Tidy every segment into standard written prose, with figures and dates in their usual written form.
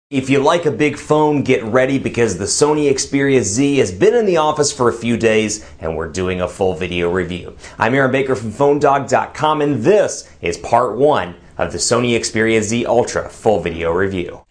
If you like a big phone, get ready because the Sony Xperia Z has been in the office for a few days and we're doing a full video review. I'm Aaron Baker from PhoneDog.com and this is part one of the Sony Xperia Z Ultra full video review.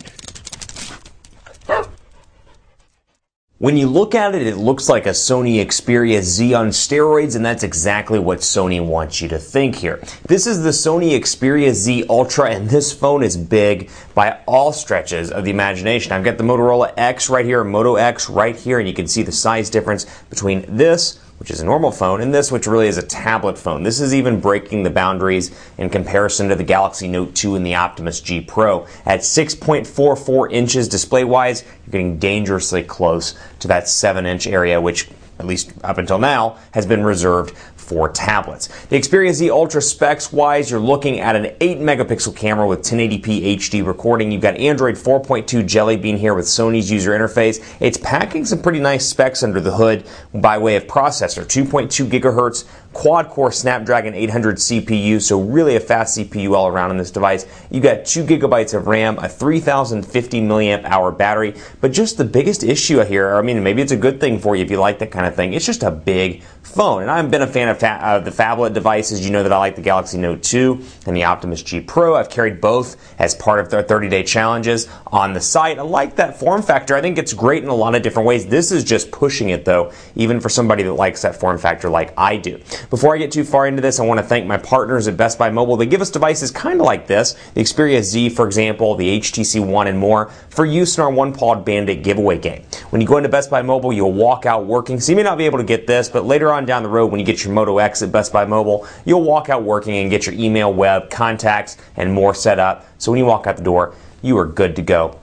When you look at it, it looks like a Sony Xperia Z on steroids, and that's exactly what Sony wants you to think here. This is the Sony Xperia Z Ultra, and this phone is big by all stretches of the imagination. I've got the Motorola X right here, Moto X right here, and you can see the size difference between this, which is a normal phone, and this, which really is a tablet phone. This is even breaking the boundaries in comparison to the Galaxy Note 2 and the Optimus G Pro. At 6.44 inches display-wise, you're getting dangerously close to that 7-inch area, which, at least up until now, has been reserved for tablets. The Xperia Z Ultra specs-wise, you're looking at an 8-megapixel camera with 1080p HD recording. You've got Android 4.2 Jelly Bean here with Sony's user interface. It's packing some pretty nice specs under the hood by way of processor. 2.2 gigahertz quad-core Snapdragon 800 CPU, so really a fast CPU all around in this device. You got 2 gigabytes of RAM, a 3050 milliamp hour battery, but just the biggest issue here, I mean, maybe it's a good thing for you if you like that kind of thing, it's just a big phone. And I've been a fan of the phablet devices. You know that I like the Galaxy Note 2 and the Optimus G Pro. I've carried both as part of their 30-day challenges on the site. I like that form factor. I think it's great in a lot of different ways. This is just pushing it, though, even for somebody that likes that form factor like I do. Before I get too far into this, I want to thank my partners at Best Buy Mobile. They give us devices kind of like this, the Xperia Z, for example, the HTC One, and more, for use in our One-Pawed Bandit giveaway game. When you go into Best Buy Mobile, you'll walk out working. So you may not be able to get this, but later on down the road, when you get your Moto X at Best Buy Mobile, you'll walk out working and get your email, web, contacts, and more set up. So when you walk out the door, you are good to go,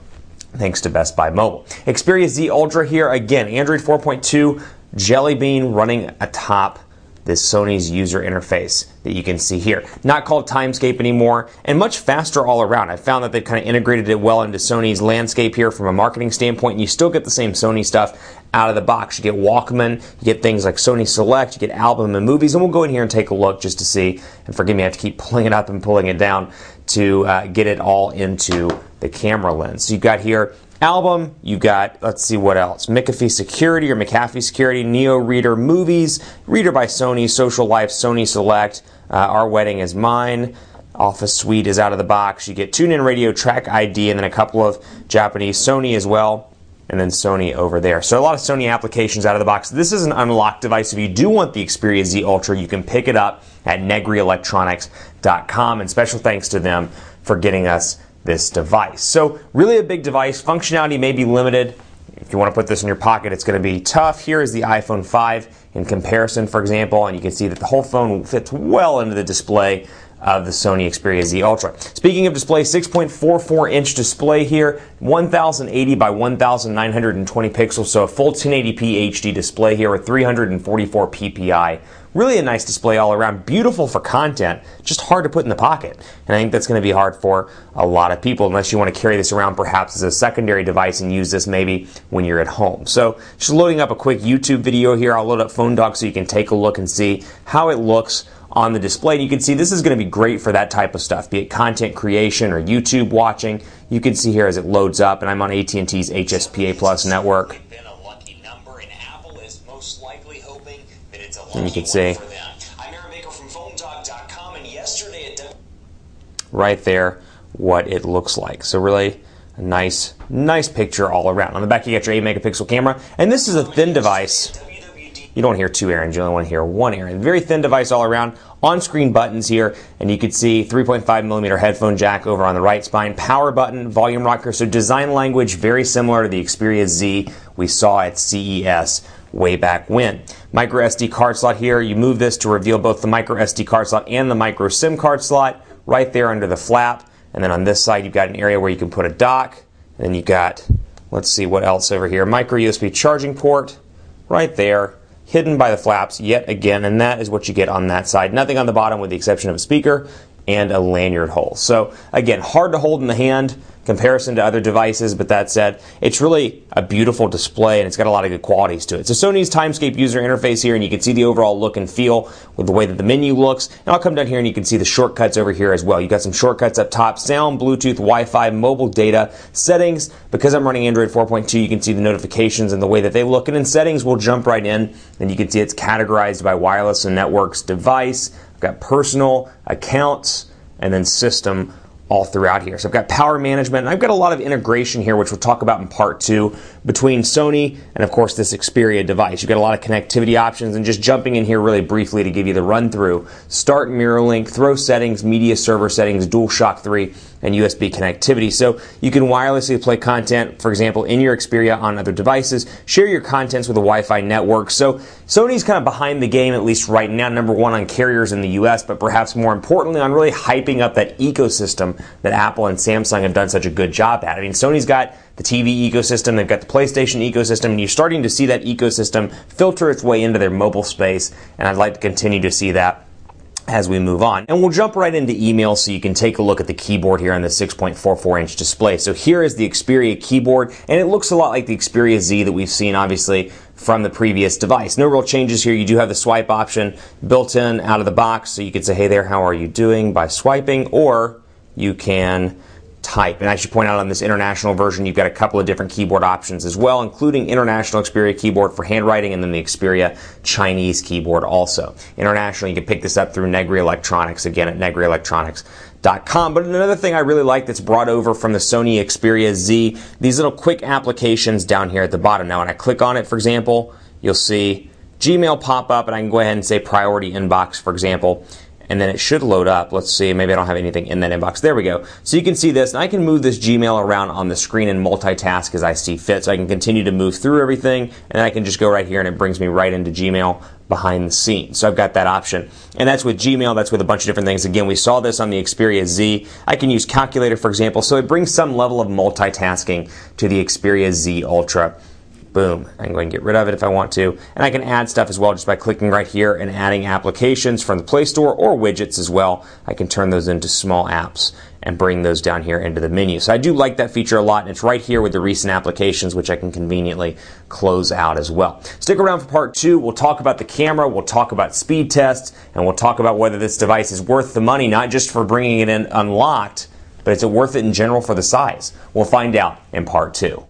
thanks to Best Buy Mobile. Xperia Z Ultra here, again, Android 4.2 Jelly Bean running atop this Sony's user interface that you can see here. Not called Timescape anymore, and much faster all around. I found that they've kind of integrated it well into Sony's landscape here from a marketing standpoint, and you still get the same Sony stuff out of the box. You get Walkman, you get things like Sony Select, you get Album and Movies, and we'll go in here and take a look just to see, and forgive me, I have to keep pulling it up and pulling it down to get it all into the camera lens. So you've got here Album, you got, let's see what else, McAfee Security or McAfee Security, Neo Reader, Movies, Reader by Sony, Social Life, Sony Select, Our Wedding is Mine, Office Suite is out of the box. You get TuneIn Radio, Track ID, and then a couple of Japanese Sony as well, and then Sony over there. So a lot of Sony applications out of the box. This is an unlocked device. If you do want the Xperia Z Ultra, you can pick it up at negrielectronics.com, and special thanks to them for getting us this device. So really a big device. Functionality may be limited. If you want to put this in your pocket, it's going to be tough. Here is the iPhone 5 in comparison, for example, and you can see that the whole phone fits well into the display of the Sony Xperia Z Ultra. Speaking of display, 6.44-inch display here, 1080 by 1920 pixels, so a full 1080p HD display here with 344 ppi. Really a nice display all around, beautiful for content, just hard to put in the pocket. And I think that's going to be hard for a lot of people unless you want to carry this around perhaps as a secondary device and use this maybe when you're at home. So just loading up a quick YouTube video here. I'll load up PhoneDog so you can take a look and see how it looks on the display. And you can see this is going to be great for that type of stuff, be it content creation or YouTube watching. You can see here as it loads up, and I'm on AT&T's HSPA Plus network. And you can see right there what it looks like. So really a nice picture all around. On the back you got your 8-megapixel camera, and this is a thin device. You don't hear two Aarons, you only want to hear one Aaron. Very thin device all around. On-screen buttons here, and you can see 3.5mm headphone jack over on the right spine, power button, volume rocker. So design language very similar to the Xperia Z we saw at CES way back when. Micro SD card slot here. You move this to reveal both the micro SD card slot and the micro SIM card slot right there under the flap. And then on this side, you've got an area where you can put a dock. And then you've got, let's see what else over here, micro USB charging port right there, hidden by the flaps yet again. And that is what you get on that side. Nothing on the bottom with the exception of a speaker and a lanyard hole. So again, hard to hold in the hand, comparison to other devices, but that said, it's really a beautiful display and it's got a lot of good qualities to it. So Sony's Timescape user interface here, and you can see the overall look and feel with the way that the menu looks. And I'll come down here and you can see the shortcuts over here as well. You've got some shortcuts up top: sound, Bluetooth, Wi-Fi, mobile data, settings. Because I'm running Android 4.2, you can see the notifications and the way that they look. And in settings, we'll jump right in and you can see it's categorized by wireless and networks, device. I've got personal, accounts, and then system all throughout here. So I've got power management, and I've got a lot of integration here, which we'll talk about in part 2, between Sony and, of course, this Xperia device. You've got a lot of connectivity options, and just jumping in here really briefly to give you the run through: start mirror link, throw settings, media server settings, DualShock 3, and USB connectivity. So you can wirelessly play content, for example, in your Xperia on other devices, share your contents with a Wi-Fi network. So Sony's kind of behind the game, at least right now, number one on carriers in the US, but perhaps more importantly on really hyping up that ecosystem that Apple and Samsung have done such a good job at. I mean, Sony's got the TV ecosystem, they've got the PlayStation ecosystem, and you're starting to see that ecosystem filter its way into their mobile space, and I'd like to continue to see that as we move on. And we'll jump right into email so you can take a look at the keyboard here on the 6.44-inch display. So here is the Xperia keyboard, and it looks a lot like the Xperia Z that we've seen, obviously, from the previous device. No real changes here. You do have the swipe option built in out of the box, so you could say, "Hey there, how are you doing?" by swiping, or you can type. And I should point out, on this international version, you've got a couple of different keyboard options as well, including international Xperia keyboard for handwriting, and then the Xperia Chinese keyboard also. International, you can pick this up through Negri Electronics, again at negrielectronics.com. But another thing I really like that's brought over from the Sony Xperia Z, these little quick applications down here at the bottom. Now when I click on it, for example, you'll see Gmail pop up, and I can go ahead and say priority inbox, for example. And then it should load up. Let's see, maybe I don't have anything in that inbox. There we go. So you can see this, and I can move this Gmail around on the screen and multitask as I see fit. So I can continue to move through everything, and then I can just go right here and it brings me right into Gmail behind the scenes. So I've got that option. And that's with Gmail, that's with a bunch of different things. Again, we saw this on the Xperia Z. I can use Calculator, for example, so it brings some level of multitasking to the Xperia Z Ultra. Boom. I can go and get rid of it if I want to. And I can add stuff as well just by clicking right here and adding applications from the Play Store or widgets as well. I can turn those into small apps and bring those down here into the menu. So I do like that feature a lot, and it's right here with the recent applications, which I can conveniently close out as well. Stick around for part 2. We'll talk about the camera, we'll talk about speed tests, and we'll talk about whether this device is worth the money, not just for bringing it in unlocked, but is it worth it in general for the size? We'll find out in part 2.